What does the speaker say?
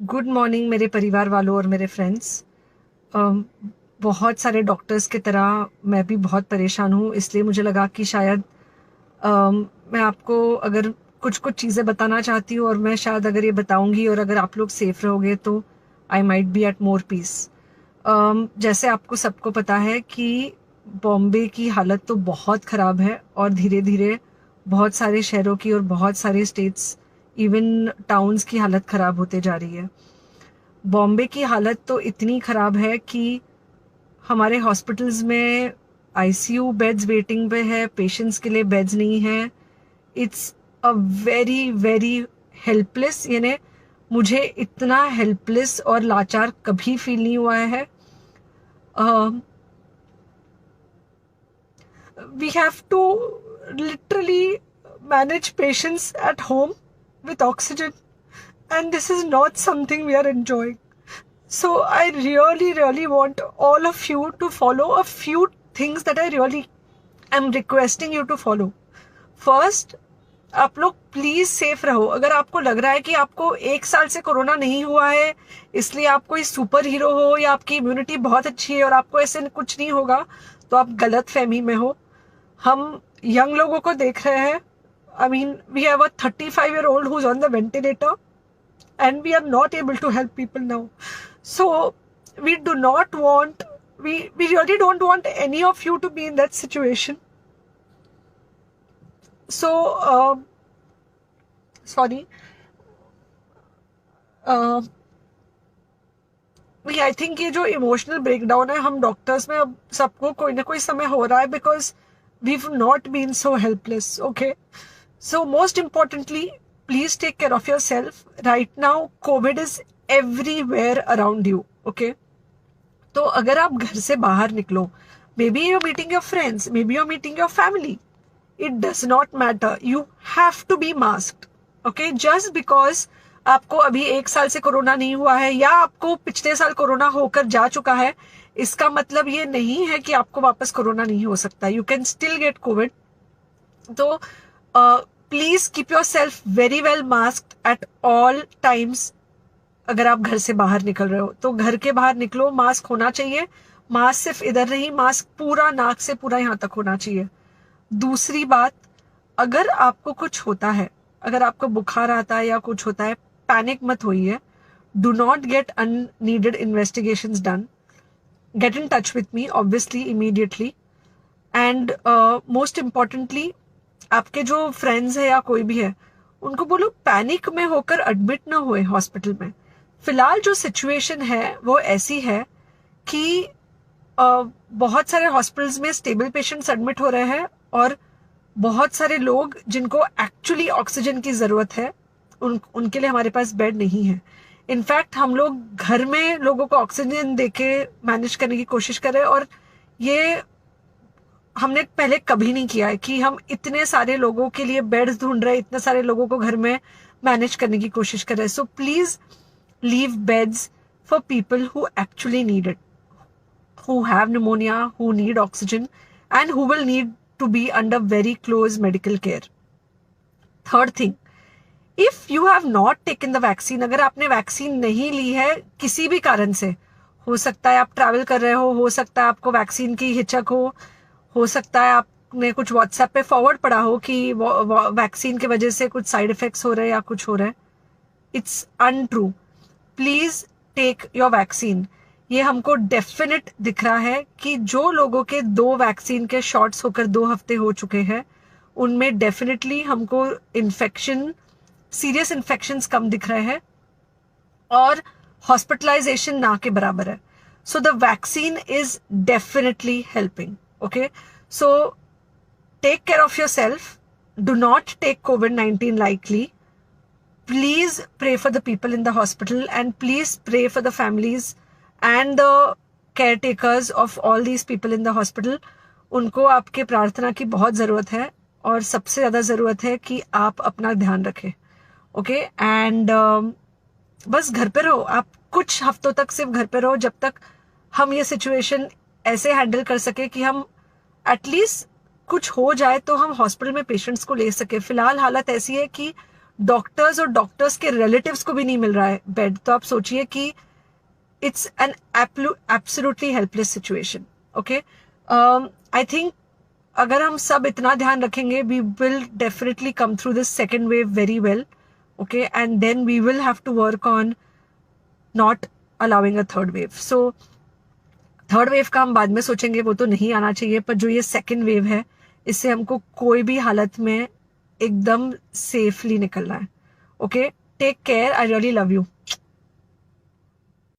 Good morning मेरे परिवार वालों और मेरे फ्रेंड्स। बहुत सारे डॉक्टर्स की तरह मैं भी बहुत परेशान हूँ, इसलिए मुझे लगा कि शायद मैं आपको अगर कुछ कुछ चीज़ें बताना चाहती हूँ, और मैं शायद अगर ये बताऊँगी और अगर आप लोग सेफ रहोगे तो I might be at more peace. जैसे आपको सबको पता है कि बॉम्बे की हालत तो बहुत ख़राब है, और धीरे धीरे बहुत सारे शहरों की और बहुत सारे स्टेट्स, इवन टाउन्स की हालत ख़राब होते जा रही है। बॉम्बे की हालत तो इतनी ख़राब है कि हमारे हॉस्पिटल्स में आईसीयू बेड्स वेटिंग पे है, पेशेंट्स के लिए बेड्स नहीं है। It's a very very helpless, यानी मुझे इतना हेल्पलेस और लाचार कभी फील नहीं हुआ है। We have to literally manage patients at home with oxygen, and this is not something we are enjoying. So I really, really want all of you to follow a few things that I really am requesting you to follow. First, आप लोग please safe रहो। अगर आपको लग रहा है कि आपको 1 साल से कोरोना नहीं हुआ है, इसलिए आप कोई सुपर हीरो हो या आपकी इम्यूनिटी बहुत अच्छी है और आपको ऐसे कुछ नहीं होगा, तो आप गलत फहमी में हो। हम यंग लोगों को देख रहे हैं। I mean, we have a 35-year-old who's on the ventilator, and we are not able to help people now. So we do not want, we really don't want any of you to be in that situation. So sorry, I think ये जो emotional breakdown है, हम doctors में अब सबको कोई ना कोई समय हो रहा है, because we not been so helpless. Okay, so most importantly, please take care of yourself right now. COVID is everywhere around you. Okay, तो अगर आप घर से बाहर निकलो, maybe you're meeting your friends, maybe you're meeting your family, it does not matter, you have to be masked. Okay, just because आपको अभी 1 साल से कोरोना नहीं हुआ है या आपको पिछले साल कोरोना होकर जा चुका है, इसका मतलब ये नहीं है कि आपको वापस कोरोना नहीं हो सकता। You can still get COVID. तो please keep yourself very well masked at all times. अगर आप घर से बाहर निकल रहे हो तो घर के बाहर निकलो, मास्क होना चाहिए। मास्क सिर्फ इधर नहीं, मास्क पूरा नाक से पूरा यहाँ तक होना चाहिए। दूसरी बात, अगर आपको कुछ होता है, अगर आपको बुखार आता है या कुछ होता है, पैनिक मत होइए। Do not get unneeded investigations done. Get in touch with me obviously immediately. And most importantly, आपके जो फ्रेंड्स है या कोई भी है, उनको बोलो पैनिक में होकर एडमिट ना हुए हॉस्पिटल में। फिलहाल जो सिचुएशन है वो ऐसी है कि बहुत सारे हॉस्पिटल्स में स्टेबल पेशेंट्स एडमिट हो रहे हैं, और बहुत सारे लोग जिनको एक्चुअली ऑक्सीजन की जरूरत है, उनके लिए हमारे पास बेड नहीं है। इनफैक्ट हम लोग घर में लोगों को ऑक्सीजन देके मैनेज करने की कोशिश कर रहे हैं, और ये हमने पहले कभी नहीं किया है कि हम इतने सारे लोगों के लिए बेड्स ढूंढ रहे हैं, इतने सारे लोगों को घर में मैनेज करने की कोशिश कर रहे हैं। So please leave beds for people who actually need it, who have pneumonia, who need oxygen, and who will need to be under very close medical care. Third thing, if you have not taken the vaccine, अगर आपने vaccine नहीं ली है किसी भी कारण से, हो सकता है आप ट्रैवल कर रहे हो सकता है आपको वैक्सीन की हिचक हो सकता है आपने कुछ व्हाट्सएप पे फॉरवर्ड पढ़ा हो कि वैक्सीन की वजह से कुछ साइड इफेक्ट्स हो रहे हैं या कुछ हो रहा है। It's untrue. Please take your vaccine. ये हमको डेफिनेट दिख रहा है कि जो लोगों के 2 वैक्सीन के शॉट्स होकर 2 हफ्ते हो चुके हैं, उनमें डेफिनेटली हमको इन्फेक्शन, सीरियस इन्फेक्शंस कम दिख रहे हैं, और हॉस्पिटलाइजेशन ना के बराबर है। So the vaccine is definitely helping. Okay, so take care of yourself. Do not take COVID-19 lightly. Please pray for the people in the hospital, and please pray for the families and the caretakers of all these people in the hospital. उनको आपके प्रार्थना की बहुत ज़रूरत है, और सबसे ज़्यादा ज़रूरत है कि आप अपना ध्यान रखें। ओके, एंड बस घर पे रहो। आप कुछ हफ्तों तक सिर्फ घर पे रहो, जब तक हम ये सिचुएशन ऐसे हैंडल कर सके कि हम एटलीस्ट कुछ हो जाए तो हम हॉस्पिटल में पेशेंट्स को ले सके। फिलहाल हालत ऐसी है कि डॉक्टर्स और डॉक्टर्स के रिलेटिव्स को भी नहीं मिल रहा है बेड, तो आप सोचिए कि it's an absolutely helpless situation. Okay, I think अगर हम सब इतना ध्यान रखेंगे, we will definitely come through this second wave very well. Okay, and then we will have to work on not allowing a third wave. So third wave का हम बाद में सोचेंगे, वो तो नहीं आना चाहिए, पर जो ये सेकेंड वेव है इससे हमको कोई भी हालत में एकदम सेफली निकलना है. Okay, take care, I really love you.